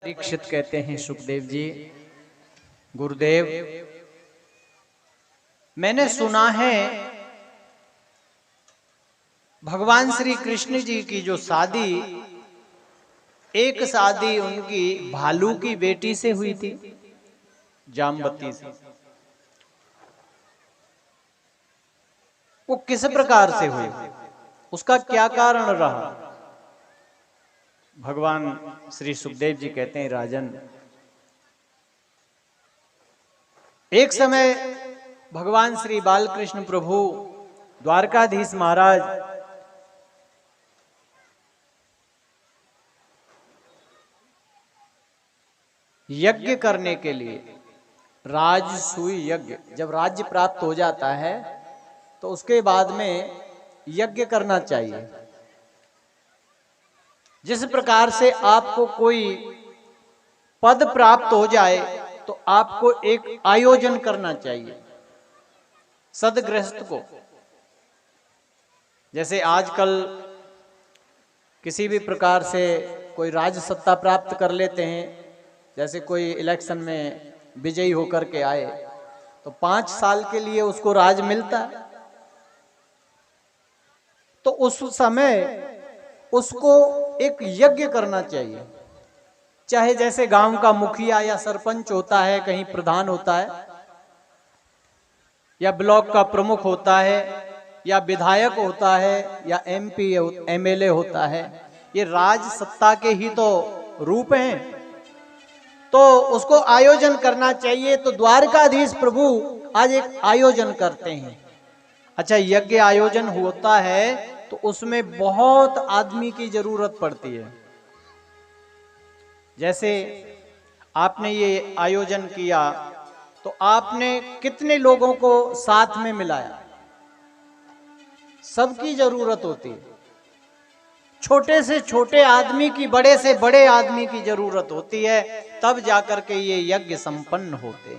परीक्षित कहते हैं सुखदेव जी, गुरुदेव मैंने सुना है भगवान श्री कृष्ण जी की जो शादी, एक शादी उनकी भालू की बेटी से हुई थी, जामवती से। वो किस प्रकार से हुई, उसका क्या कारण रहा? भगवान श्री सुखदेव जी कहते हैं, राजन एक समय भगवान श्री बालकृष्ण प्रभु द्वारकाधीश महाराज यज्ञ करने के लिए, राजसूय यज्ञ, जब राज्य प्राप्त हो जाता है तो उसके बाद में यज्ञ करना चाहिए। जिस प्रकार से आपको कोई पद प्राप्त हो जाए तो आपको एक आयोजन करना चाहिए सदगृहस्थ को। जैसे आजकल किसी भी प्रकार से कोई राज सत्ता प्राप्त कर लेते हैं, जैसे कोई इलेक्शन में विजयी होकर के आए तो 5 साल के लिए उसको राज मिलता है, तो उस समय उसको एक यज्ञ करना चाहिए। चाहे जैसे गांव का मुखिया या सरपंच होता है, कहीं प्रधान होता है, या ब्लॉक का प्रमुख होता है, या विधायक होता है, या MP MLA होता है, ये राज सत्ता के ही तो रूप हैं, तो उसको आयोजन करना चाहिए। तो द्वारकाधीश प्रभु आज एक आयोजन करते हैं। अच्छा, यज्ञ आयोजन होता है तो उसमें बहुत आदमी की जरूरत पड़ती है। जैसे आपने ये आयोजन किया तो आपने कितने लोगों को साथ में मिलाया, सबकी जरूरत होती है। छोटे से छोटे आदमी की, बड़े से बड़े आदमी की जरूरत होती है, तब जाकर के ये यज्ञ संपन्न होते।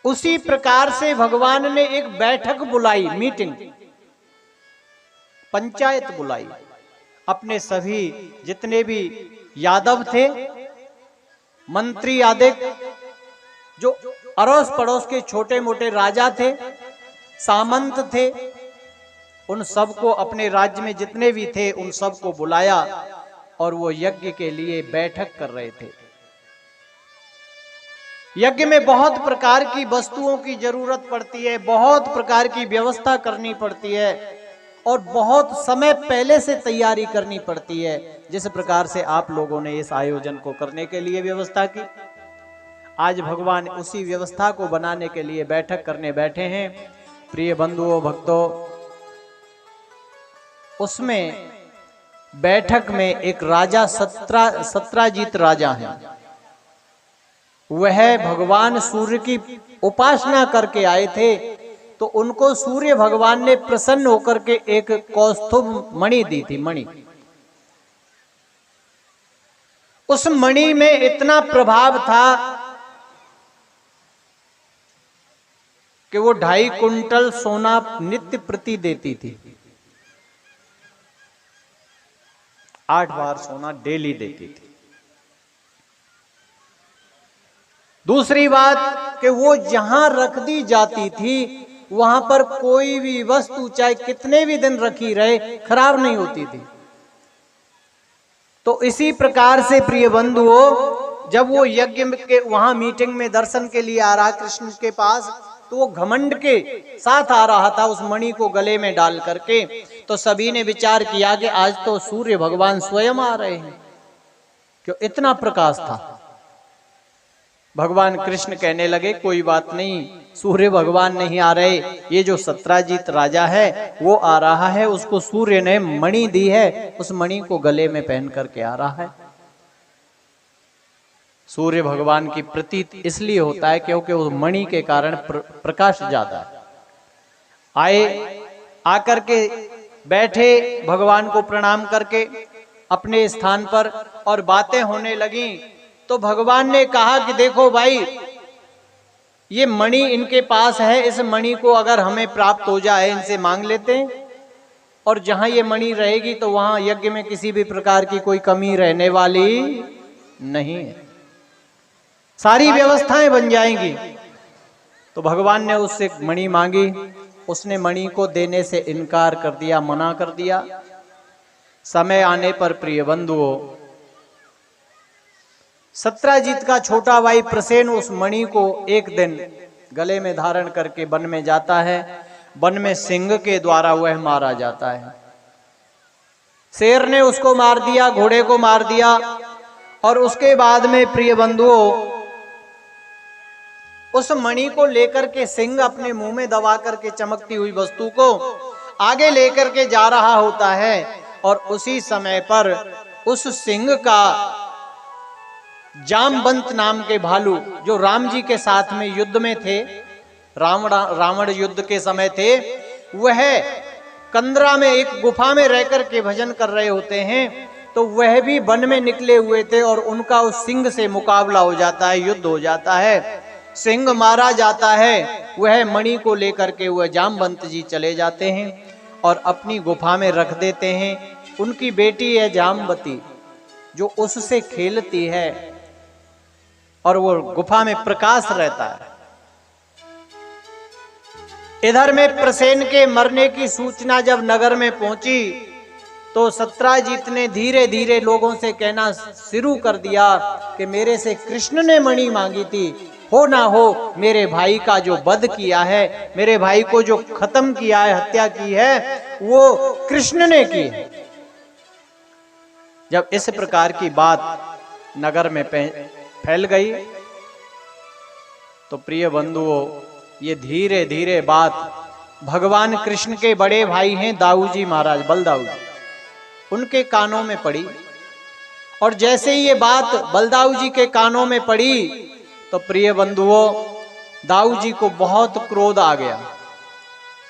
उसी प्रकार से भगवान ने एक बैठक बुलाई, मीटिंग, पंचायत बुलाई। अपने सभी जितने भी यादव थे, मंत्री आदि, जो अड़ोस पड़ोस के छोटे मोटे राजा थे, सामंत थे, उन सबको, अपने राज्य में जितने भी थे उन सबको बुलाया और वो यज्ञ के लिए बैठक कर रहे थे। यज्ञ में बहुत प्रकार की वस्तुओं की जरूरत पड़ती है, बहुत प्रकार की व्यवस्था करनी पड़ती है और बहुत समय पहले से तैयारी करनी पड़ती है। जिस प्रकार से आप लोगों ने इस आयोजन को करने के लिए व्यवस्था की, आज भगवान उसी व्यवस्था को बनाने के लिए बैठक करने बैठे हैं। प्रिय बंधुओं, भक्तों, उसमें बैठक में एक राजा सत्राजीत राजा हैं। वह भगवान सूर्य की उपासना करके आए थे, तो उनको सूर्य भगवान ने प्रसन्न होकर के एक कौस्तुभ मणि दी थी। मणि, उस मणि में इतना प्रभाव था कि वो 2.5 कुंटल सोना नित्य प्रति देती थी। 8 बार सोना डेली देती थी। दूसरी बात कि वो जहां रख दी जाती थी वहां पर कोई भी वस्तु चाहे कितने भी दिन रखी रहे खराब नहीं होती थी। तो इसी प्रकार से प्रिय बंधुओं, जब वो यज्ञ के वहां मीटिंग में दर्शन के लिए आ रहा कृष्ण के पास, तो वो घमंड के साथ आ रहा था उस मणि को गले में डाल करके। तो सभी ने विचार किया कि आज तो सूर्य भगवान स्वयं आ रहे हैं, क्यों इतना प्रकाश था। भगवान कृष्ण कहने लगे, कोई बात नहीं, सूर्य भगवान नहीं आ रहे, ये जो सत्राजीत राजा है वो आ रहा है, उसको सूर्य ने मणि दी है, उस मणि को गले में पहन करके आ रहा है। सूर्य भगवान की प्रतीत इसलिए होता है क्योंकि उस मणि के कारण प्रकाश ज्यादा है। आए, आकर के बैठे, भगवान को प्रणाम करके अपने स्थान पर, और बातें होने लगी। तो भगवान ने कहा कि देखो भाई, ये मणि इनके पास है, इस मणि को अगर हमें प्राप्त हो जाए, इनसे मांग लेते हैं, और जहां ये मणि रहेगी तो वहां यज्ञ में किसी भी प्रकार की कोई कमी रहने वाली नहीं है, सारी व्यवस्थाएं बन जाएंगी। तो भगवान ने उससे मणि मांगी, उसने मणि को देने से इनकार कर दिया, मना कर दिया। समय आने पर प्रिय बंधुओं, सत्राजित का छोटा भाई प्रसेन उस मणि को एक दिन गले में धारण करके वन में जाता है। वन में सिंह के द्वारा वह मारा जाता है। शेर ने उसको मार दिया, घोड़े को मार दिया, और उसके बाद में प्रिय बंधुओं उस मणि को लेकर के सिंह अपने मुंह में दबा करके चमकती हुई वस्तु को आगे लेकर के जा रहा होता है। और उसी समय पर उस सिंह का जामवंत नाम के भालू, जो राम जी के साथ में युद्ध में थे, रावण युद्ध के समय थे, वह कंदरा में एक गुफा में रहकर के भजन कर रहे होते हैं। तो वह भी वन में निकले हुए थे और उनका उस सिंह से मुकाबला हो जाता है, युद्ध हो जाता है, सिंह मारा जाता है। वह मणि को लेकर के वह जामवंत जी चले जाते हैं और अपनी गुफा में रख देते हैं। उनकी बेटी है जामवती, जो उससे खेलती है और वो गुफा में प्रकाश रहता है। इधर में प्रसेन के मरने की सूचना जब नगर में पहुंची तो सत्राजित ने धीरे धीरे लोगों से कहना शुरू कर दिया कि मेरे से कृष्ण ने मणि मांगी थी, हो ना हो मेरे भाई का जो वध किया है, मेरे भाई को जो खत्म किया है, हत्या की है, वो कृष्ण ने की है। जब इस प्रकार की बात नगर में फैल गई तो प्रिय बंधुओं, ये धीरे धीरे बात भगवान कृष्ण के बड़े भाई हैं दाऊ जी महाराज, बलदाऊ जी, उनके कानों में पड़ी। और जैसे ही ये बात बलदाऊ जी के कानों में पड़ी तो प्रिय बंधुओं, दाऊ जी को बहुत क्रोध आ गया।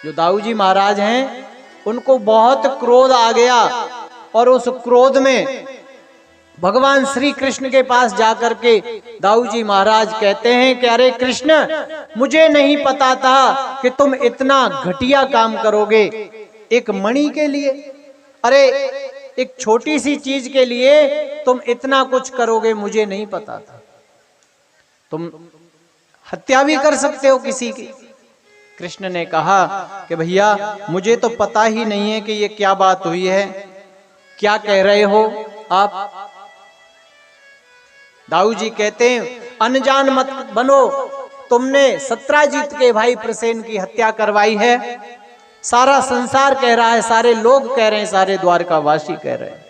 जो दाऊ जी महाराज हैं उनको बहुत क्रोध आ गया और उस क्रोध में भगवान श्री कृष्ण के पास जाकर के दाऊ जी महाराज कहते हैं कि अरे कृष्ण, मुझे नहीं पता था कि तुम इतना घटिया काम करोगे एक मणि के लिए। अरे एक छोटी सी चीज के लिए तुम इतना कुछ करोगे, मुझे नहीं पता था। तुम हत्या भी कर सकते हो किसी की। कृष्ण ने कहा कि भैया मुझे तो पता ही नहीं है कि ये क्या बात हुई है, क्या कह रहे हो आप। दाऊ जी कहते हैं अनजान मत बनो, तुमने सत्राजित के भाई प्रसेन की हत्या करवाई है। सारा संसार कह रहा है, सारे लोग कह रहे हैं, सारे द्वारकावासी कह रहे हैं।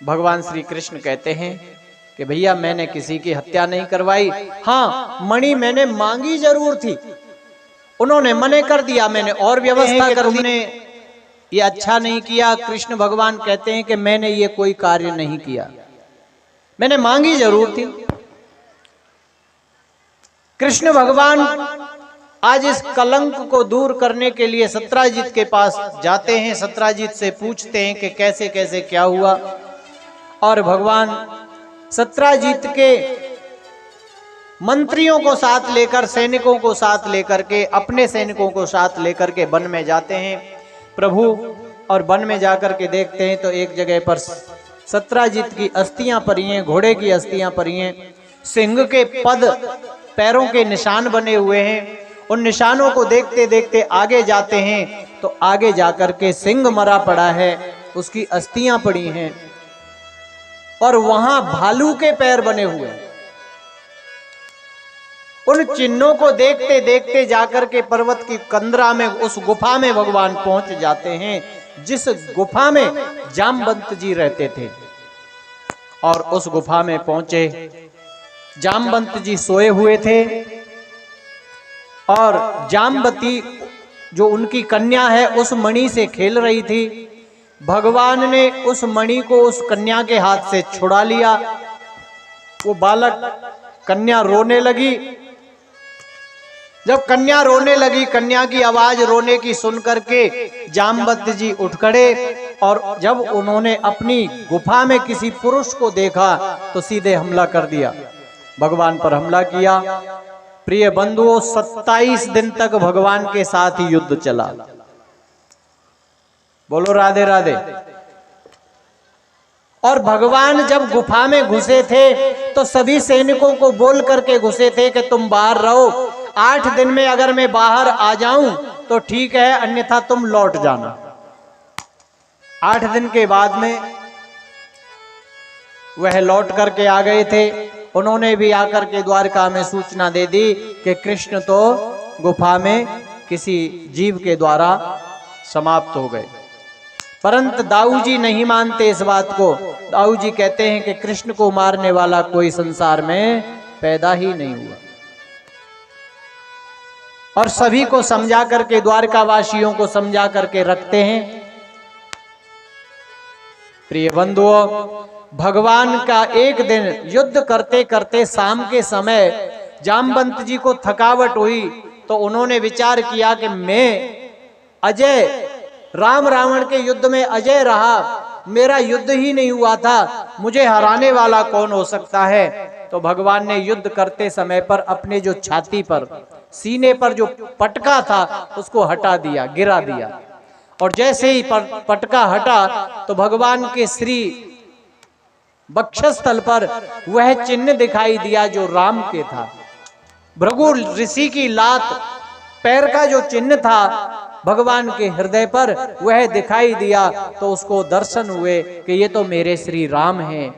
भगवान श्री कृष्ण कहते हैं कि भैया मैंने किसी की हत्या नहीं करवाई, हाँ मणि मैंने मांगी जरूर थी, उन्होंने मना कर दिया, मैंने और व्यवस्था कर दी, ये अच्छा नहीं किया। कृष्ण भगवान कहते हैं कि मैंने ये कोई कार्य नहीं किया, मैंने मांगी जरूर थी। कृष्ण भगवान आज इस कलंक को दूर करने के लिए सत्राजित के पास जाते हैं, सत्राजित से पूछते हैं कि कैसे कैसे क्या हुआ। और भगवान सत्राजित के मंत्रियों को साथ लेकर, सैनिकों को साथ लेकर के, अपने सैनिकों को साथ लेकर के वन में जाते हैं प्रभु। और वन में जाकर के देखते हैं तो एक जगह पर सत्राजित की अस्थियां पड़ी हैं, घोड़े की अस्थियां पड़ी हैं, सिंह के पद पैरों के निशान बने हुए हैं। उन निशानों को देखते देखते आगे जाते हैं तो आगे जाकर के सिंह मरा पड़ा है, उसकी अस्थियां पड़ी हैं और वहां भालू के पैर बने हुए हैं। उन चिन्हों को देखते देखते जाकर के पर्वत की कंदरा में, उस गुफा में भगवान पहुंच जाते हैं जिस गुफा में जामवंत जी रहते थे। और उस गुफा में पहुंचे, जामवंत जी सोए हुए थे और जामवती जो उनकी कन्या है उस मणि से खेल रही थी। भगवान ने उस मणि को उस कन्या के हाथ से छुड़ा लिया। वो बालक, कन्या रोने लगी। जब कन्या रोने लगी, कन्या की आवाज रोने की सुन करके जामवंत जी उठ खड़े और जब उन्होंने अपनी गुफा में किसी पुरुष को देखा तो सीधे हमला कर दिया, भगवान पर हमला किया। प्रिय बंधुओं 27 दिन तक भगवान के साथ ही युद्ध चला। बोलो राधे राधे। और भगवान जब गुफा में घुसे थे तो सभी सैनिकों को बोल करके घुसे थे कि तुम बाहर रहो, 8 दिन में अगर मैं बाहर आ जाऊं तो ठीक है, अन्यथा तुम लौट जाना। 8 दिन के बाद में वह लौट करके आ गए थे। उन्होंने भी आकर के द्वारका में सूचना दे दी कि कृष्ण तो गुफा में किसी जीव के द्वारा समाप्त हो गए। परंतु दाऊ जी नहीं मानते इस बात को। दाऊ जी कहते हैं कि कृष्ण को मारने वाला कोई संसार में पैदा ही नहीं हुआ। और सभी को समझा करके, द्वारका वासियों को समझा करके रखते हैं। प्रिय बंधुओं, भगवान का एक दिन युद्ध करते करते शाम के समय जामवंत जी को थकावट हुई तो उन्होंने विचार किया कि मैं अजय, राम रावण के युद्ध में अजय रहा, मेरा युद्ध ही नहीं हुआ था, मुझे हराने वाला कौन हो सकता है। तो भगवान ने युद्ध करते समय पर अपने जो छाती पर, सीने पर जो पटका था उसको हटा दिया, गिरा दिया। और जैसे ही पटका हटा तो भगवान के श्री वक्षस्थल पर वह चिन्ह दिखाई दिया जो राम के था। भृगु ऋषि की लात पैर का जो चिन्ह था भगवान के हृदय पर वह दिखाई दिया। तो उसको दर्शन हुए कि ये तो मेरे श्री राम हैं।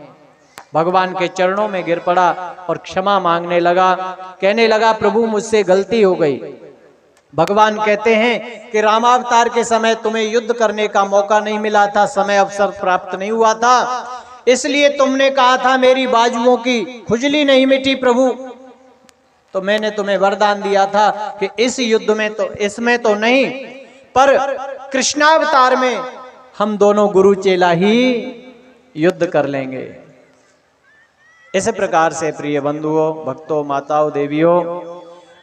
भगवान के चरणों में गिर पड़ा और क्षमा मांगने लगा। कहने लगा, प्रभु मुझसे गलती हो गई। भगवान कहते हैं कि रामावतार के समय तुम्हें युद्ध करने का मौका नहीं मिला था, समय अवसर प्राप्त नहीं हुआ था, इसलिए तुमने कहा था मेरी बाजुओं की खुजली नहीं मिटी प्रभु, तो मैंने तुम्हें वरदान दिया था कि इस युद्ध में तो, इसमें तो नहीं, पर कृष्णावतार में हम दोनों गुरु चेला ही युद्ध कर लेंगे। इस प्रकार से प्रिय बंधुओं, भक्तों, माताओं, देवियों,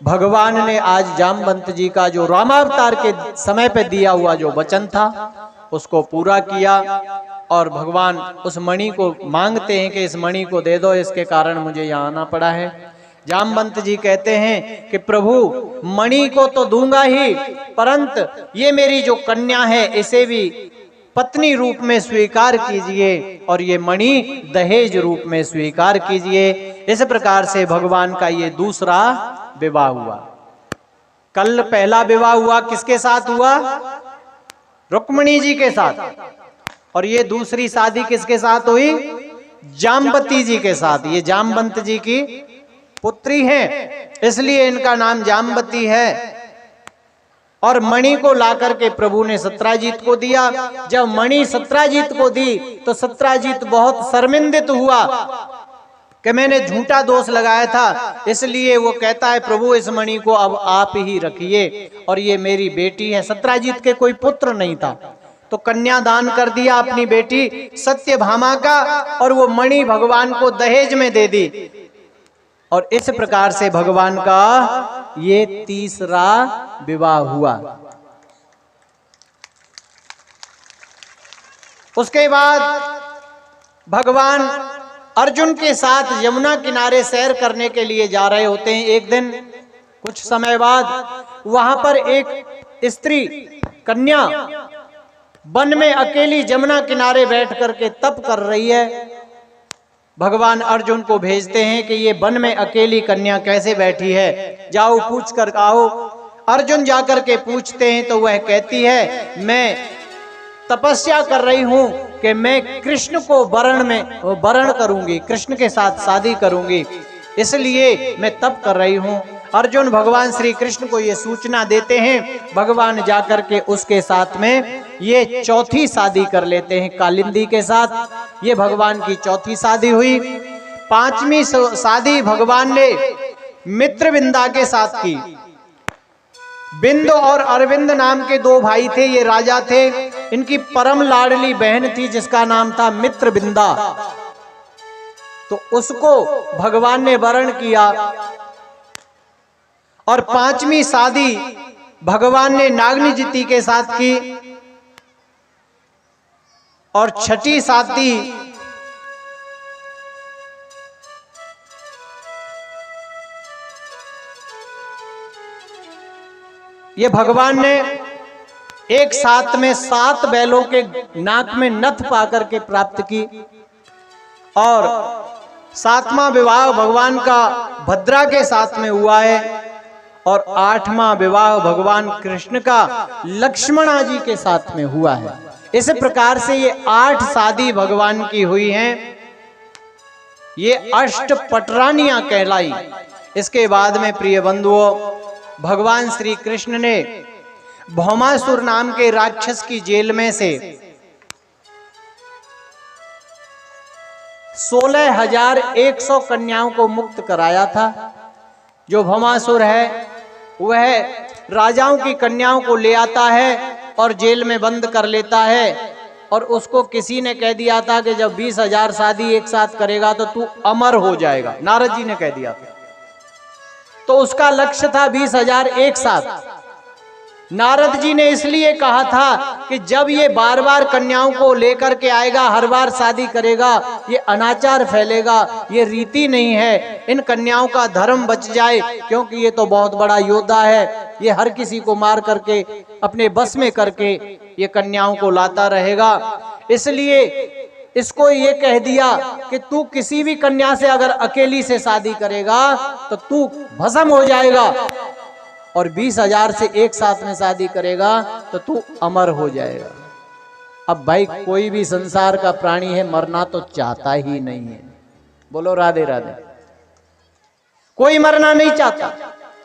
भगवान ने आज जामवंत जी का जो रामावतार के समय पे दिया हुआ जो वचन था उसको पूरा किया। और भगवान उस मणि को मांगते हैं कि इस मणि को दे दो, इसके कारण मुझे यहाँ आना पड़ा है। जामवंत जी कहते हैं कि प्रभु मणि को तो दूंगा ही, परंतु ये मेरी जो कन्या है इसे भी पत्नी रूप में स्वीकार कीजिए और ये मणि दहेज रूप में स्वीकार कीजिए। इस प्रकार से भगवान का ये दूसरा विवाह हुआ। कल पहला विवाह हुआ किसके साथ हुआ? रुक्मिणी जी के साथ। और ये दूसरी शादी किसके साथ हुई? जामवती जी के साथ। ये जामवंत जी की पुत्री हैं, इसलिए इनका नाम जामवती है। और मणि को लाकर के प्रभु ने सत्राजीत को दिया। जब मणि सत्राजीत को दी तो सत्राजीत बहुत शर्मिंदित हुआ कि मैंने झूठा दोष लगाया था, इसलिए वो कहता है प्रभु इस मणि को अब आप ही रखिए और ये मेरी बेटी है। सत्राजीत के कोई पुत्र नहीं था तो कन्यादान कर दिया अपनी बेटी सत्यभामा का, और वो मणि भगवान को दहेज में दे दी। और इस प्रकार से भगवान का ये तीसरा विवाह हुआ। उसके बाद भगवान अर्जुन के साथ यमुना किनारे सैर करने के लिए जा रहे होते हैं। एक दिन कुछ समय बाद वहां पर एक स्त्री कन्या वन में अकेली यमुना किनारे बैठ करके तप कर रही है। भगवान अर्जुन को भेजते हैं कि ये वन में अकेली कन्या कैसे बैठी है, जाओ पूछ कर आओ। अर्जुन जाकर के पूछते हैं तो वह कहती है मैं तपस्या कर रही हूं कि मैं कृष्ण को वरण करूंगी, कृष्ण के साथ शादी करूंगी, इसलिए मैं तप कर रही हूं। अर्जुन भगवान श्री कृष्ण को ये सूचना देते हैं। भगवान जाकर के उसके साथ में ये चौथी शादी कर लेते हैं कालिंदी के साथ। ये भगवान की चौथी शादी हुई। पांचवी शादी भगवान ने मित्रविंदा के साथ की। बिंद और अरविंद नाम के दो भाई थे, ये राजा थे। इनकी परम लाडली बहन थी जिसका नाम था मित्रविंदा, तो उसको भगवान ने वरण किया। और पांचवी शादी भगवान ने नागनिजिति के साथ की। और छठी शादी ये भगवान ने एक साथ में 7 बैलों के नाक में नथ पा करके प्राप्त की, और 7वां विवाह भगवान का भद्रा के साथ में हुआ है, और 8वां विवाह भगवान कृष्ण का लक्ष्मणा जी के साथ में हुआ है। इस प्रकार से ये 8 शादी भगवान की हुई हैं। ये अष्टपटरानियां कहलाई। इसके बाद में प्रिय बंधुओं, भगवान श्री कृष्ण ने भौमासुर नाम के राक्षस की जेल में से 16,100 कन्याओं को मुक्त कराया था। जो भौमासुर है वह राजाओं की कन्याओं को ले आता है और जेल में बंद कर लेता है, और उसको किसी ने कह दिया था कि जब 20,000 शादी एक साथ करेगा तो तू अमर हो जाएगा। नारद जी ने कह दिया था। तो उसका लक्ष्य था 20,000 एक साथ। नारद जी ने इसलिए कहा था कि जब ये बार बार कन्याओं को लेकर के आएगा, हर बार शादी करेगा, ये अनाचार फैलेगा, ये रीति नहीं है। इन कन्याओं का धर्म बच जाए, क्योंकि ये तो बहुत बड़ा योद्धा है, ये हर किसी को मार करके अपने बस में करके ये कन्याओं को लाता रहेगा। इसलिए इसको ये कह दिया कि तू किसी भी कन्या से अगर अकेली से शादी करेगा तो तू भस्म हो जाएगा, और 20,000 से एक साथ में शादी करेगा तो तू अमर हो जाएगा। अब भाई कोई भी संसार का प्राणी है, मरना तो चाहता ही नहीं है। बोलो राधे राधे। कोई मरना नहीं चाहता,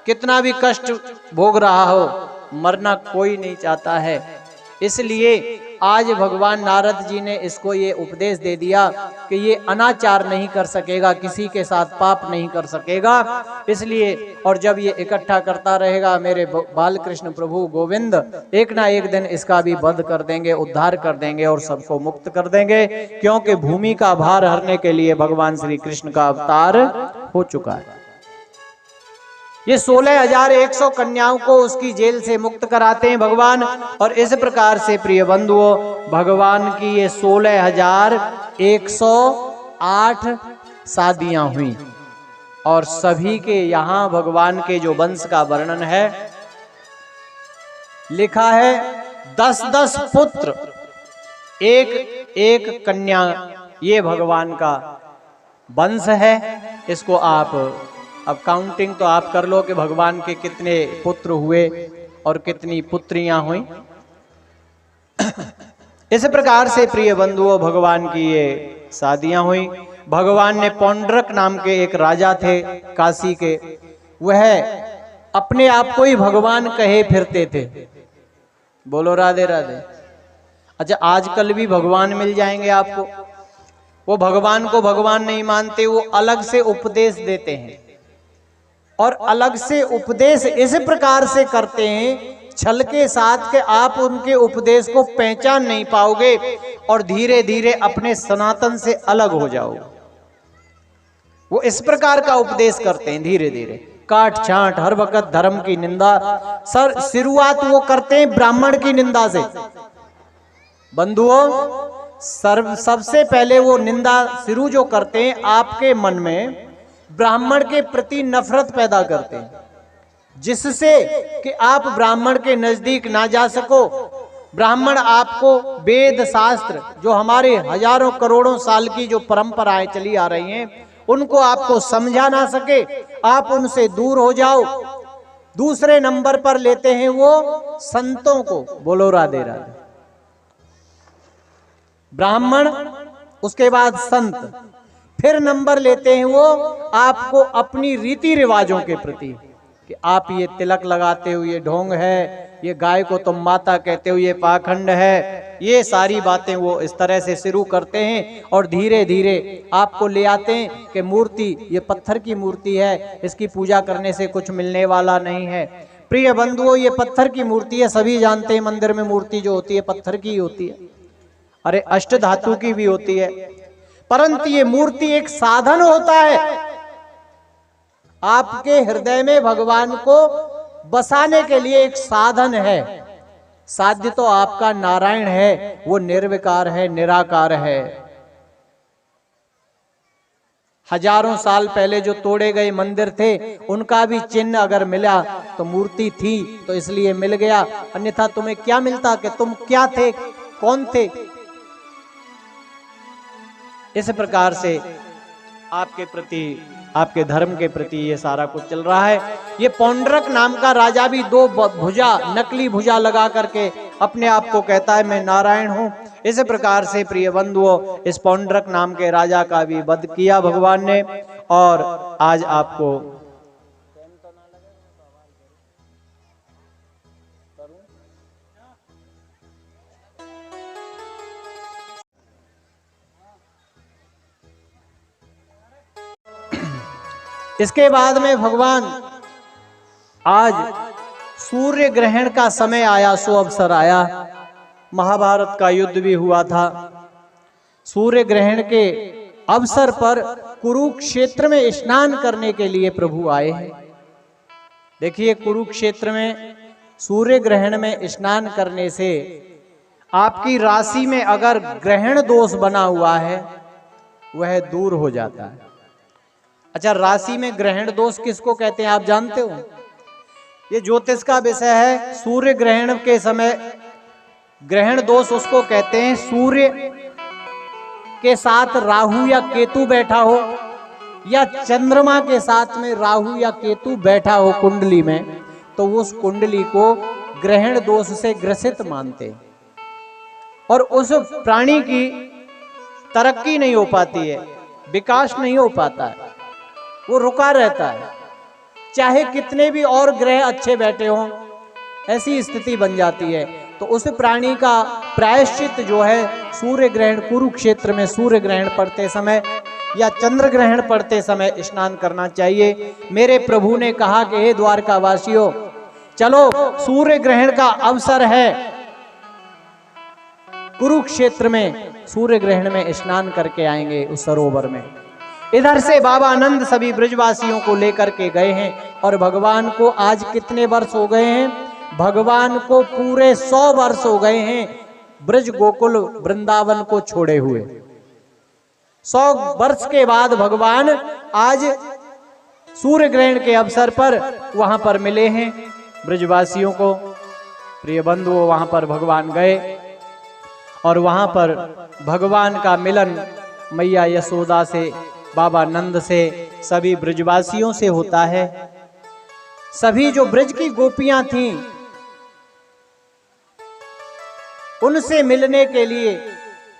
कितना भी कष्ट भोग रहा हो, मरना कोई नहीं चाहता है। इसलिए आज भगवान नारद जी ने इसको ये उपदेश दे दिया कि ये अनाचार नहीं कर सकेगा, किसी के साथ पाप नहीं कर सकेगा। इसलिए और जब ये इकट्ठा करता रहेगा, मेरे बाल कृष्ण प्रभु गोविंद एक ना एक दिन इसका भी वध कर देंगे, उद्धार कर देंगे और सबको मुक्त कर देंगे, क्योंकि भूमि का भार हरने के लिए भगवान श्री कृष्ण का अवतार हो चुका है। ये 16,100 कन्याओं को उसकी जेल से मुक्त कराते हैं भगवान। और इस प्रकार से प्रिय बंधुओं, भगवान की ये 16,108 शादियां हुई, और सभी के यहाँ भगवान के जो वंश का वर्णन है लिखा है। 10-10 पुत्र, एक कन्या, ये भगवान का वंश है। इसको आप अब काउंटिंग तो आप कर लो कि भगवान के कितने पुत्र हुए और कितनी पुत्रियां हुई। इस प्रकार से प्रिय बंधुओं, भगवान की ये शादियां हुई। भगवान ने पौंड्रक नाम के एक राजा थे काशी के, वह अपने आप को ही भगवान कहे फिरते थे। बोलो राधे राधे। अच्छा, आजकल भी भगवान मिल जाएंगे आपको, वो भगवान को भगवान नहीं मानते, वो अलग से उपदेश देते हैं, और अलग से उपदेश इस प्रकार से करते हैं छल के साथ के आप उनके उपदेश को पहचान नहीं पाओगे, और धीरे धीरे अपने सनातन से अलग हो जाओगे। वो इस प्रकार का उपदेश करते हैं, धीरे धीरे काट छांट, हर वक्त धर्म की निंदा। शुरुआत वो करते हैं ब्राह्मण की निंदा से। बंधुओं, सबसे पहले वो निंदा शुरू जो करते हैं, आपके मन में ब्राह्मण के प्रति नफरत पैदा करते हैं, जिससे कि आप ब्राह्मण के नजदीक ना जा सको। ब्राह्मण आपको वेद शास्त्र, जो हमारे हजारों करोड़ों साल की जो परंपराएं चली आ रही हैं, उनको आपको समझा ना सके, आप उनसे दूर हो जाओ। दूसरे नंबर पर लेते हैं वो संतों को। बोलो राधे राधे। ब्राह्मण, उसके बाद संत, फिर नंबर लेते हैं वो आपको अपनी रीति रिवाजों के प्रति, कि आप ये तिलक लगाते हो, ये ढोंग है, ये गाय को तुम माता कहते हो, ये पाखंड है। ये सारी बातें वो इस तरह से शुरू करते हैं, और धीरे धीरे आपको ले आते हैं कि मूर्ति ये पत्थर की मूर्ति है, इसकी पूजा करने से कुछ मिलने वाला नहीं है। प्रिय बंधुओं, ये पत्थर की मूर्ति है, सभी जानते हैं मंदिर में मूर्ति जो होती है पत्थर की होती है, अरे अष्ट धातु की भी होती है, परंतु ये मूर्ति एक साधन होता है आपके हृदय में भगवान को बसाने के लिए, एक साधन है। साध्य तो आपका नारायण है, वो निर्विकार है, निराकार है। हजारों साल पहले जो तोड़े गए मंदिर थे उनका भी चिन्ह अगर मिला तो मूर्ति थी तो इसलिए मिल गया, अन्यथा तुम्हें क्या मिलता कि तुम क्या थे, कौन थे। इस प्रकार से आपके प्रति, आपके धर्म के प्रति ये सारा कुछ चल रहा है। ये पौंड्रक नाम का राजा भी दो भुजा, नकली भुजा लगा करके अपने आप को कहता है मैं नारायण हूं। इस प्रकार से प्रिय बंधुओं, इस पौंड्रक नाम के राजा का भी वध किया भगवान ने। और आज आपको इसके बाद में भगवान आज सूर्य ग्रहण का समय आया, सो अवसर आया। महाभारत का युद्ध भी हुआ था। सूर्य ग्रहण के अवसर पर कुरुक्षेत्र में स्नान करने के लिए प्रभु आए हैं। देखिए, कुरुक्षेत्र में सूर्य ग्रहण में स्नान करने से आपकी राशि में अगर ग्रहण दोष बना हुआ है वह दूर हो जाता है। अच्छा, राशि में ग्रहण दोष किसको कहते हैं आप जानते हो? ये ज्योतिष का विषय है। सूर्य ग्रहण के समय ग्रहण दोष उसको कहते हैं, सूर्य के साथ राहु या केतु बैठा हो या चंद्रमा के साथ में राहु या केतु बैठा हो कुंडली में, तो उस कुंडली को ग्रहण दोष से ग्रसित मानते हैं और उस प्राणी की तरक्की नहीं हो पाती है, विकास नहीं हो पाता है, वो रुका रहता है। चाहे कितने भी और ग्रह अच्छे बैठे हों, ऐसी स्थिति बन जाती है। तो उस प्राणी का प्रायश्चित जो है सूर्य ग्रहण, कुरुक्षेत्र में सूर्य ग्रहण पड़ते समय या चंद्र ग्रहण पड़ते समय स्नान करना चाहिए। मेरे प्रभु ने कहा कि हे द्वारका वासियों, चलो सूर्य ग्रहण का अवसर है, कुरुक्षेत्र में सूर्य ग्रहण में स्नान करके आएंगे उस सरोवर में। इधर से बाबा आनंद सभी ब्रजवासियों को लेकर के गए हैं और भगवान को आज कितने वर्ष हो गए हैं? भगवान को पूरे 100 वर्ष हो गए हैं ब्रज गोकुल वृंदावन को छोड़े हुए। 100 वर्ष के बाद भगवान आज सूर्य ग्रहण के अवसर पर वहां पर मिले हैं ब्रजवासियों को। प्रिय बंधुओं, वहां पर भगवान गए और वहां पर भगवान का मिलन मैया यशोदा से, बाबा नंद से, सभी ब्रजवासियों से होता है। सभी जो ब्रज की गोपियां थीं उनसे मिलने के लिए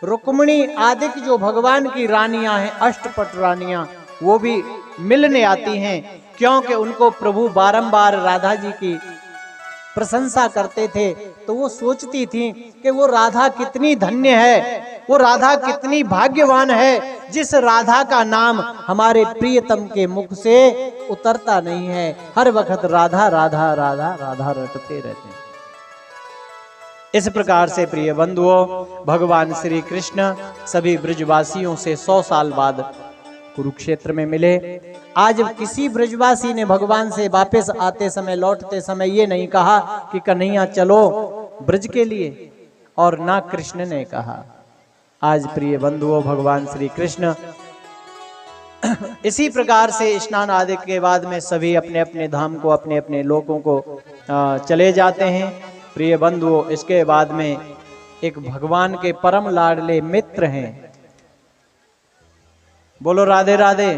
रुक्मिणी आदि जो भगवान की रानियां हैं, अष्टपट रानियां, वो भी मिलने आती हैं, क्योंकि उनको प्रभु बारंबार राधा जी की प्रशंसा करते थे। तो वो सोचती थी कि वो राधा कितनी धन्य है, वो राधा कितनी भाग्यवान है, जिस राधा का नाम हमारे प्रियतम के मुख से उतरता नहीं है। हर वक्त राधा राधा राधा राधा रटते रहते हैं। इस प्रकार से प्रिय बंधुओं, भगवान श्री कृष्ण सभी ब्रजवासियों से 100 साल बाद कुरुक्षेत्र में मिले। आज किसी ब्रजवासी ने भगवान से वापस आते समय, लौटते समय ये नहीं कहा कि कन्हैया चलो ब्रज के लिए, और ना कृष्ण ने कहा। आज प्रिय बंधुओं, भगवान श्री कृष्ण इसी प्रकार से स्नान आदि के बाद में सभी अपने अपने धाम को, अपने अपने लोकों को चले जाते हैं। प्रिय बंधुओं, इसके बाद में एक भगवान के परम लाडले मित्र हैं। बोलो राधे राधे।